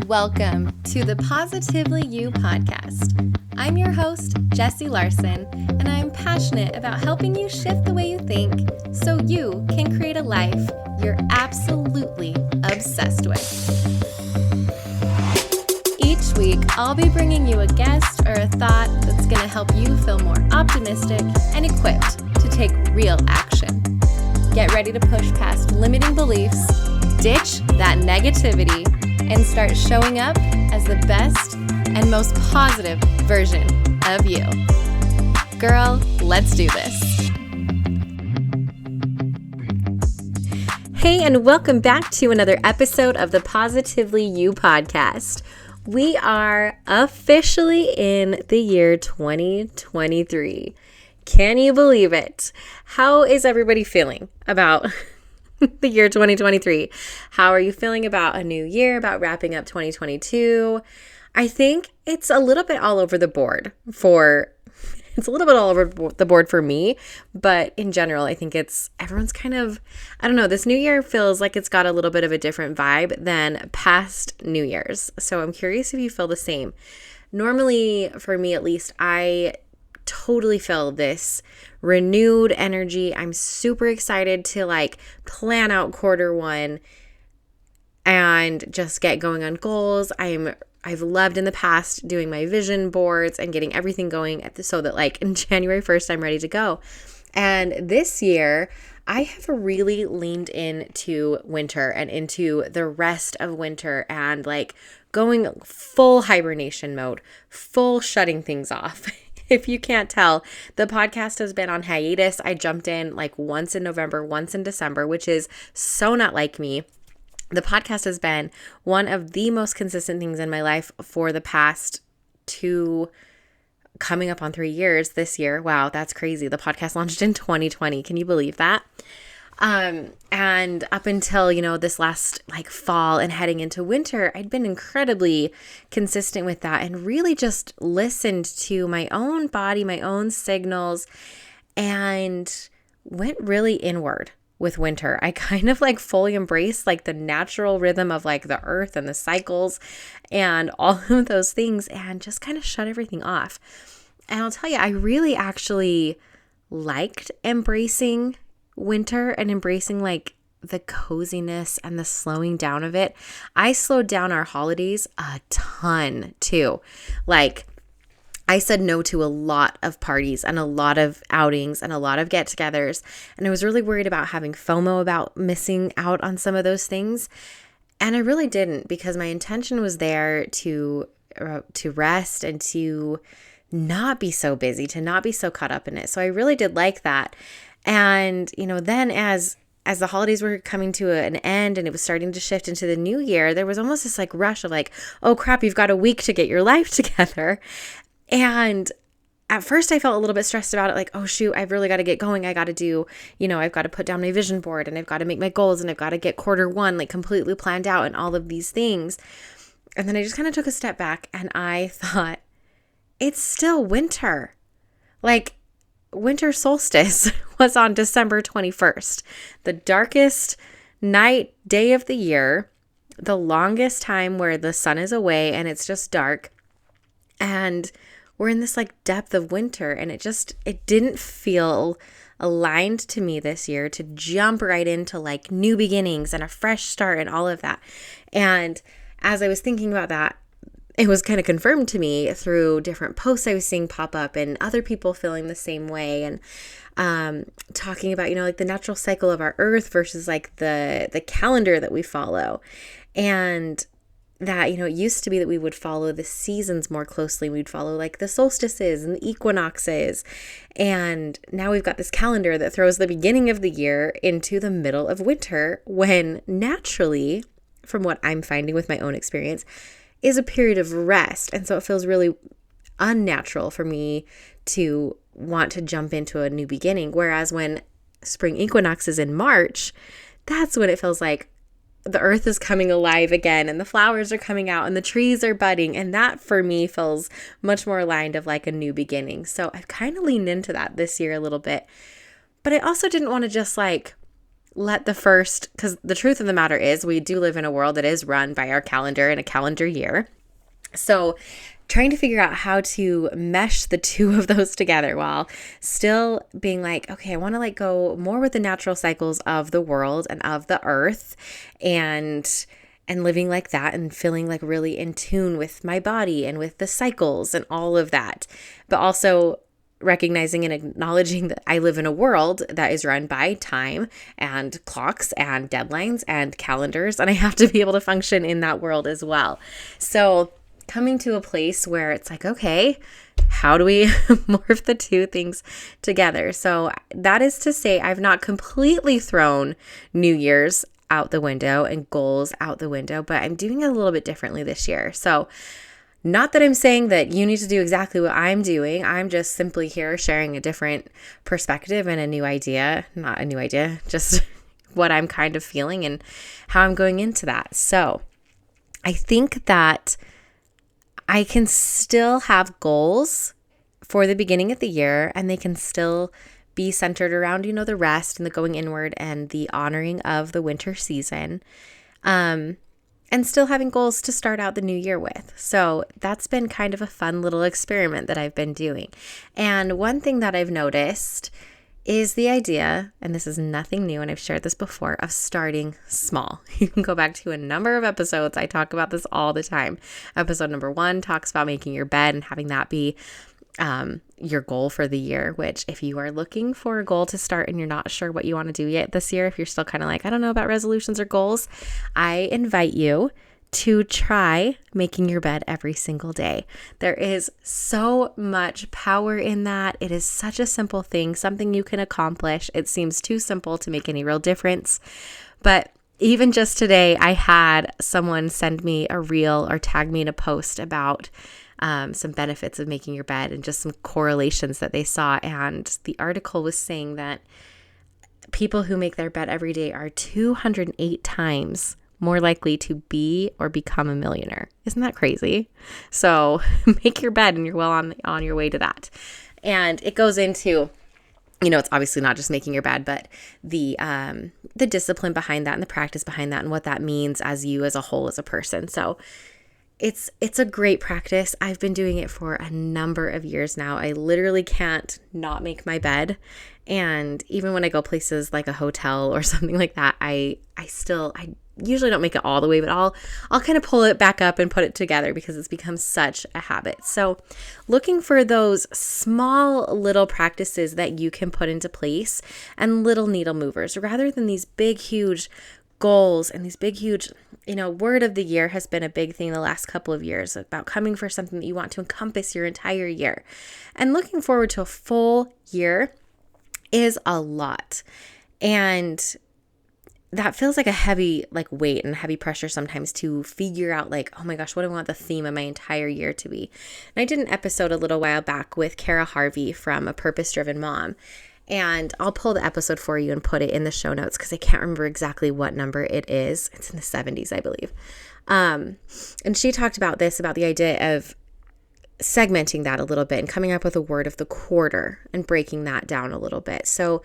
Welcome to the Positively You podcast. I'm your host, Jessie Larson, and I'm passionate about helping you shift the way you think so you can create a life you're absolutely obsessed with. Each week, I'll be bringing you a guest or a thought that's going to help you feel more optimistic and equipped to take real action. Get ready to push past limiting beliefs, ditch that negativity, and start showing up as the best and most positive version of you. Girl, let's do this. Hey, and welcome back to another episode of the Positively You podcast. We are officially in the year 2023. Can you believe it? How is everybody feeling about the year 2023? How are you feeling about a new year, about wrapping up 2022? I think it's a little bit all over the board for me, but in general, I think everyone's kind of, I don't know, this new year feels like it's got a little bit of a different vibe than past New Year's. So I'm curious if you feel the same. Normally, for me at least, I totally feel this renewed energy. I'm super excited to plan out quarter one and just get going on goals. I've loved in the past doing my vision boards and getting everything going so that in January 1st, I'm ready to go. And this year, I have really leaned into winter and into the rest of winter and going full hibernation mode, full shutting things off. If you can't tell, the podcast has been on hiatus. I jumped in once in November, once in December, which is so not like me. The podcast has been one of the most consistent things in my life for the past coming up on 3 years this year. Wow, that's crazy. The podcast launched in 2020. Can you believe that? And up until, this last fall and heading into winter, I'd been incredibly consistent with that and really just listened to my own body, my own signals, and went really inward with winter. I kind of fully embraced the natural rhythm of the earth and the cycles and all of those things and just kind of shut everything off. And I'll tell you, I really actually liked embracing winter and embracing the coziness and the slowing down of it. I slowed down our holidays a ton too. I said no to a lot of parties and a lot of outings and a lot of get-togethers. And I was really worried about having FOMO about missing out on some of those things. And I really didn't, because my intention was there to rest and to not be so busy, to not be so caught up in it. So I really did like that. And, then as the holidays were coming to an end and it was starting to shift into the new year, there was almost this rush of oh crap, you've got a week to get your life together. And at first I felt a little bit stressed about it, oh shoot, I've really got to get going. I got to do, I've got to put down my vision board and I've got to make my goals and I've got to get quarter one completely planned out and all of these things. And then I just kind of took a step back and I thought, it's still winter. Winter solstice was on December 21st, the darkest day of the year, the longest time where the sun is away and it's just dark. And we're in this depth of winter, and it didn't feel aligned to me this year to jump right into new beginnings and a fresh start and all of that. And as I was thinking about that, it was kind of confirmed to me through different posts I was seeing pop up and other people feeling the same way and talking about, the natural cycle of our earth versus the calendar that we follow. And that, it used to be that we would follow the seasons more closely. We'd follow the solstices and the equinoxes. And now we've got this calendar that throws the beginning of the year into the middle of winter when naturally, from what I'm finding with my own experience, is a period of rest. And so it feels really unnatural for me to want to jump into a new beginning. Whereas when spring equinox is in March, that's when it feels like the earth is coming alive again and the flowers are coming out and the trees are budding. And that for me feels much more aligned of a new beginning. So I've kind of leaned into that this year a little bit. But I also didn't want to just let the first, because the truth of the matter is we do live in a world that is run by our calendar and a calendar year. So trying to figure out how to mesh the two of those together while still being like, okay, I want to like go more with the natural cycles of the world and of the earth, and living like that and feeling like really in tune with my body and with the cycles and all of that. But also recognizing and acknowledging that I live in a world that is run by time and clocks and deadlines and calendars, and I have to be able to function in that world as well. So coming to a place where it's like, okay, how do we morph the two things together? So that is to say, I've not completely thrown New Year's out the window and goals out the window, but I'm doing it a little bit differently this year. So not that I'm saying that you need to do exactly what I'm doing. I'm just simply here sharing a different perspective and a new idea, not a new idea, just what I'm kind of feeling and how I'm going into that. So I think that I can still have goals for the beginning of the year, and they can still be centered around, the rest and the going inward and the honoring of the winter season. And still having goals to start out the new year with. So that's been kind of a fun little experiment that I've been doing. And one thing that I've noticed is the idea, and this is nothing new, and I've shared this before, of starting small. You can go back to a number of episodes. I talk about this all the time. Episode number 1 talks about making your bed and having that be your goal for the year, which if you are looking for a goal to start and you're not sure what you want to do yet this year, if you're still kind of like, I don't know about resolutions or goals, I invite you to try making your bed every single day. There is so much power in that. It is such a simple thing, something you can accomplish. It seems too simple to make any real difference. But even just today, I had someone send me a reel or tag me in a post about some benefits of making your bed and just some correlations that they saw. And the article was saying that people who make their bed every day are 208 times more likely to be or become a millionaire. Isn't that crazy? So make your bed and you're well on your way to that. And it goes into, it's obviously not just making your bed, but the discipline behind that and the practice behind that and what that means as you as a whole as a person. So it's a great practice. I've been doing it for a number of years now. I literally can't not make my bed. And even when I go places like a hotel or something like that, I usually don't make it all the way, but I'll kind of pull it back up and put it together because it's become such a habit. So looking for those small little practices that you can put into place and little needle movers rather than these big, huge goals and these big, huge, word of the year has been a big thing the last couple of years about coming for something that you want to encompass your entire year. And looking forward to a full year is a lot. And that feels like a heavy weight and heavy pressure sometimes to figure out oh my gosh, what do I want the theme of my entire year to be? And I did an episode a little while back with Kara Harvey from A Purpose Driven Mom. And I'll pull the episode for you and put it in the show notes because I can't remember exactly what number it is. It's in the 70s, I believe. And she talked about the idea of segmenting that a little bit and coming up with a word of the quarter and breaking that down a little bit. So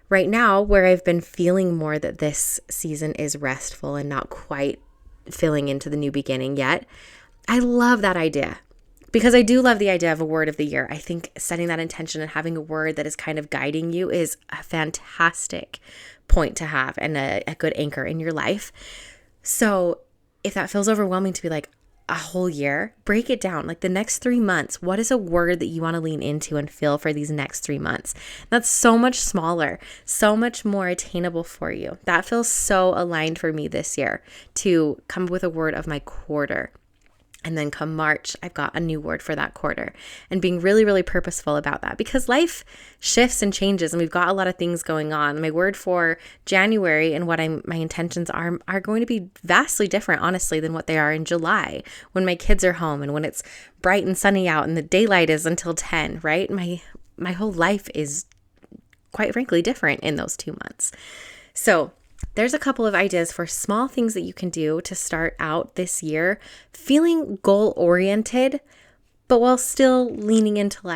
right now, where I've been feeling more that this season is restful and not quite filling into the new beginning yet, I love that idea. Because I do love the idea of a word of the year. I think setting that intention and having a word that is kind of guiding you is a fantastic point to have and a good anchor in your life. So if that feels overwhelming to be a whole year, break it down. The next 3 months, what is a word that you want to lean into and feel for these next 3 months? That's so much smaller, so much more attainable for you. That feels so aligned for me this year to come up with a word of my quarter. And then come March, I've got a new word for that quarter and being really, really purposeful about that because life shifts and changes and we've got a lot of things going on. My word for January and what my intentions are going to be vastly different, honestly, than what they are in July when my kids are home and when it's bright and sunny out and the daylight is until 10, right? My whole life is quite frankly different in those 2 months. So there's a couple of ideas for small things that you can do to start out this year feeling goal-oriented, but while still leaning into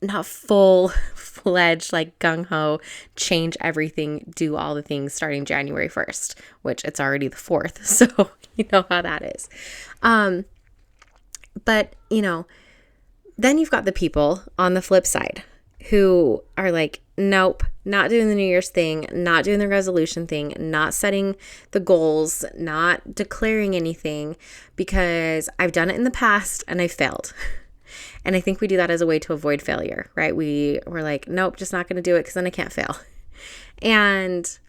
not full-fledged, like gung-ho, change everything, do all the things starting January 1st, which it's already the 4th. So you know how that is. But, then you've got the people on the flip side who are like, nope, not doing the New Year's thing, not doing the resolution thing, not setting the goals, not declaring anything because I've done it in the past and I failed. And I think we do that as a way to avoid failure, right? We're like, nope, just not going to do it because then I can't fail. And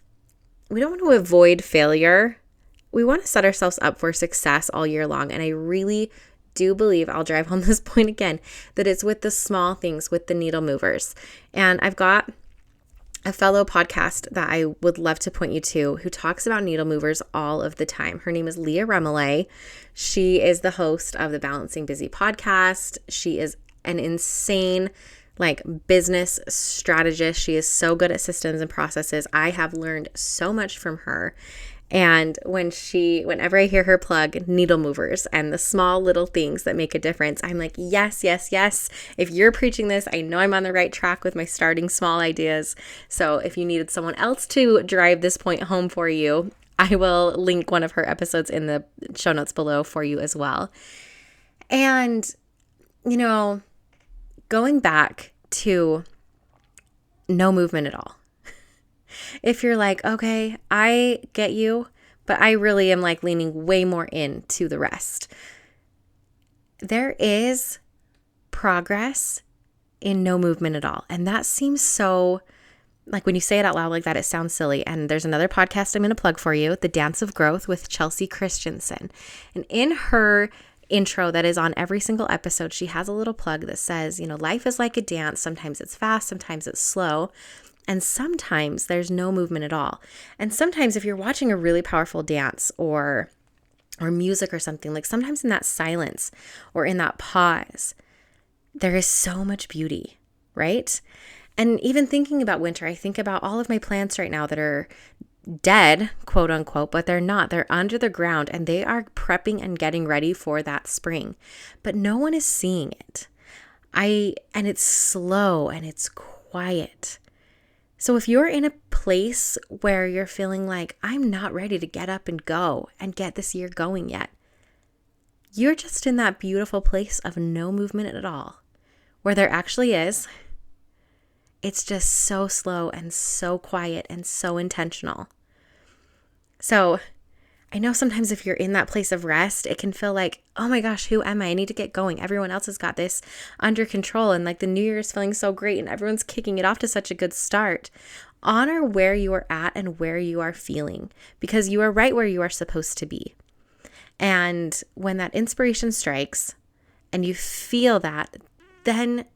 we don't want to avoid failure. We want to set ourselves up for success all year long. And I really do believe, I'll drive home this point again, that it's with the small things, with the needle movers. And I've got a fellow podcast that I would love to point you to who talks about needle movers all of the time. Her name is Leah Remillet. She is the host of the Balancing Busy podcast. She is an insane business strategist. She is so good at systems and processes. I have learned so much from her. And whenever I hear her plug needle movers and the small little things that make a difference, I'm like, yes, yes, yes. If you're preaching this, I know I'm on the right track with my starting small ideas. So if you needed someone else to drive this point home for you, I will link one of her episodes in the show notes below for you as well. And, going back to no movement at all. If you're like, okay, I get you, but I really am leaning way more into the rest. There is progress in no movement at all. And that seems so, when you say it out loud like that, it sounds silly. And there's another podcast I'm going to plug for you, The Dance of Growth with Chelsea Christensen. And in her intro that is on every single episode, she has a little plug that says, life is like a dance. Sometimes it's fast, sometimes it's slow. And sometimes there's no movement at all. And sometimes if you're watching a really powerful dance or music or something, sometimes in that silence or in that pause, there is so much beauty, right? And even thinking about winter, I think about all of my plants right now that are dead, quote unquote, but they're not. They're under the ground and they are prepping and getting ready for that spring. But no one is seeing it. And it's slow and it's quiet. So if you're in a place where you're feeling like, I'm not ready to get up and go and get this year going yet, you're just in that beautiful place of no movement at all, where there actually is. It's just so slow and so quiet and so intentional. So I know sometimes if you're in that place of rest, it can feel like, oh my gosh, who am I? I need to get going. Everyone else has got this under control. And the new year is feeling so great and everyone's kicking it off to such a good start. Honor where you are at and where you are feeling, because you are right where you are supposed to be. And when that inspiration strikes and you feel that, then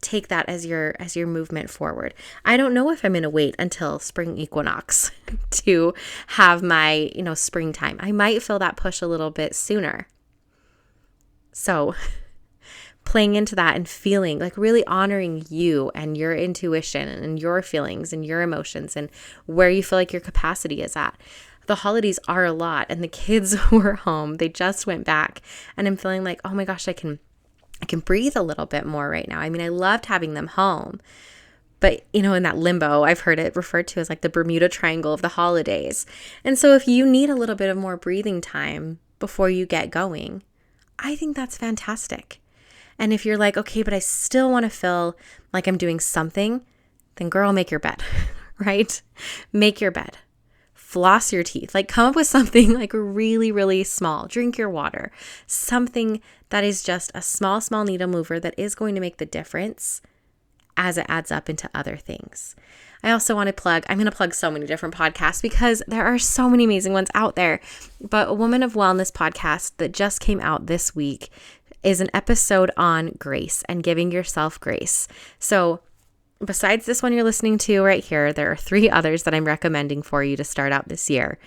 take that as your movement forward. I don't know if I'm going to wait until spring equinox to have my, springtime. I might feel that push a little bit sooner. So playing into that and feeling really honoring you and your intuition and your feelings and your emotions and where you feel like your capacity is at. The holidays are a lot and the kids were home. They just went back and I'm feeling like, oh my gosh, I can breathe a little bit more right now. I mean, I loved having them home, but in that limbo, I've heard it referred to as the Bermuda Triangle of the holidays. And so if you need a little bit of more breathing time before you get going, I think that's fantastic. And if you're like, okay, but I still want to feel like I'm doing something, then girl, make your bed, right? Make your bed. Floss your teeth, come up with something really, really small. Drink your water, something that is just a small needle mover that is going to make the difference as it adds up into other things. I also want to I'm going to plug so many different podcasts because there are so many amazing ones out there. But a Woman of Wellness podcast that just came out this week is an episode on grace and giving yourself grace. So besides this one you're listening to right here, there are 3 others that I'm recommending for you to start out this year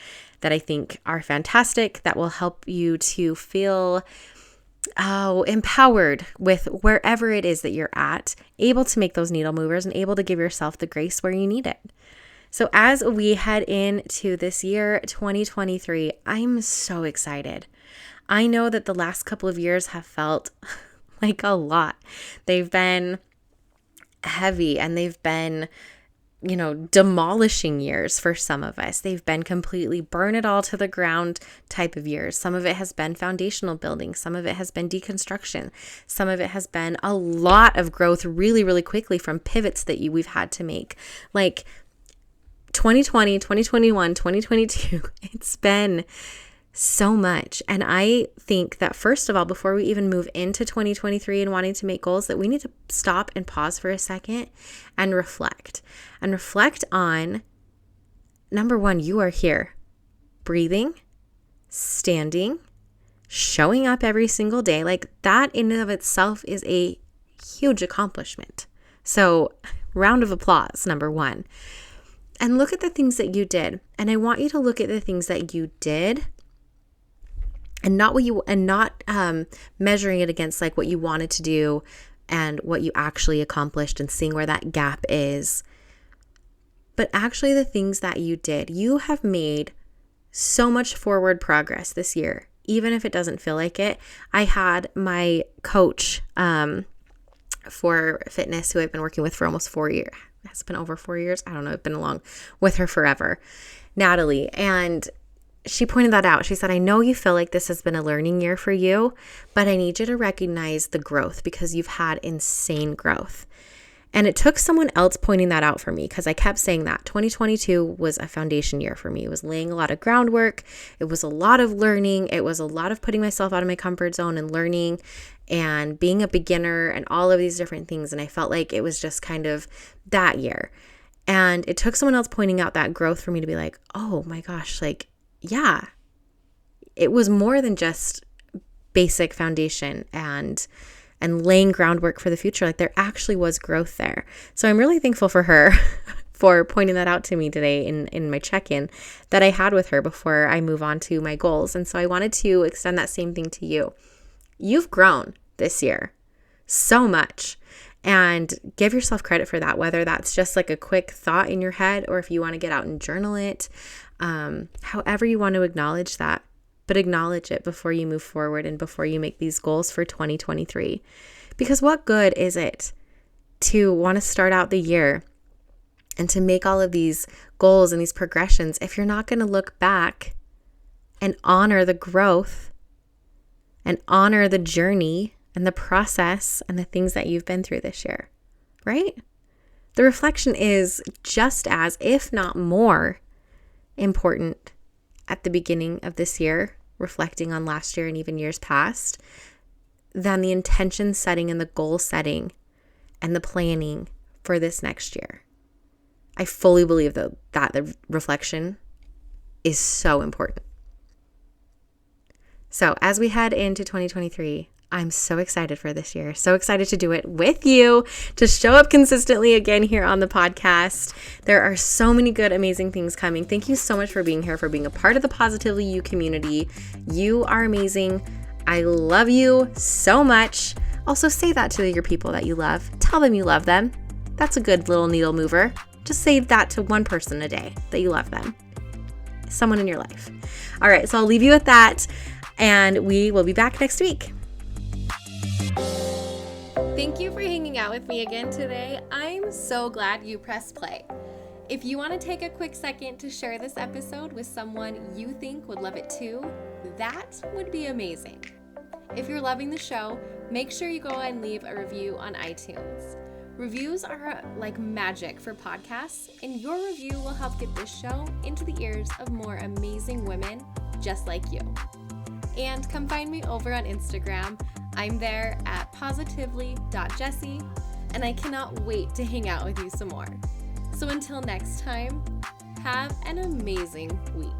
that I think are fantastic, that will help you to feel empowered with wherever it is that you're at, able to make those needle movers and able to give yourself the grace where you need it. So as we head into this year, 2023, I'm so excited. I know that the last couple of years have felt like a lot. They've been heavy, and they've been, demolishing years for some of us. They've been completely burn it all to the ground type of years. Some of it has been foundational building. Some of it has been deconstruction. Some of it has been a lot of growth really, really quickly from pivots that we've had to make. Like 2020, 2021, 2022, it's been so much. And I think that first of all, before we even move into 2023 and wanting to make goals, that we need to stop and pause for a second and reflect on, number one, you are here, breathing, standing, showing up every single day. Like that in and of itself is a huge accomplishment. So round of applause, number one. And look at the things that you did. And I want you to look at the things that you did and not measuring it against like what you wanted to do and what you actually accomplished and seeing where that gap is. But actually the things that you did, you have made so much forward progress this year, even if it doesn't feel like it. I had my coach for fitness who I've been working with for almost 4 years. It's been over 4 years. I don't know. I've been along with her forever, Natalie. And she pointed that out. She said, I know you feel like this has been a learning year for you, but I need you to recognize the growth because you've had insane growth. And it took someone else pointing that out for me because I kept saying that 2022 was a foundation year for me. It was laying a lot of groundwork. It was a lot of learning. It was a lot of putting myself out of my comfort zone and learning and being a beginner and all of these different things. And I felt like it was just kind of that year. And it took someone else pointing out that growth for me to be like, oh my gosh, like, yeah, it was more than just basic foundation and laying groundwork for the future. Like there actually was growth there. So I'm really thankful for her for pointing that out to me today in my check-in that I had with her before I move on to my goals. And so I wanted to extend that same thing to you. You've grown this year so much. And give yourself credit for that, whether that's just like a quick thought in your head or if you want to get out and journal it, however you want to acknowledge that, but acknowledge it before you move forward and before you make these goals for 2023. Because what good is it to want to start out the year and to make all of these goals and these progressions if you're not going to look back and honor the growth and honor the journey and the process and the things that you've been through this year, right? The reflection is just as, if not more, important at the beginning of this year, reflecting on last year and even years past, than the intention setting and the goal setting and the planning for this next year. I fully believe that the reflection is so important. So as we head into 2023, I'm so excited for this year. So excited to do it with you, to show up consistently again here on the podcast. There are so many good, amazing things coming. Thank you so much for being here, for being a part of the Positively You community. You are amazing. I love you so much. Also say that to your people that you love. Tell them you love them. That's a good little needle mover. Just say that to one person a day that you love them. Someone in your life. All right, so I'll leave you with that, and we will be back next week. Thank you for hanging out with me again today. I'm so glad you pressed play. If you want to take a quick second to share this episode with someone you think would love it too, that would be amazing. If you're loving the show, make sure you go and leave a review on iTunes. Reviews are like magic for podcasts, and your review will help get this show into the ears of more amazing women just like you. And come find me over on Instagram. I'm there at positively.jessie, and I cannot wait to hang out with you some more. So until next time, have an amazing week.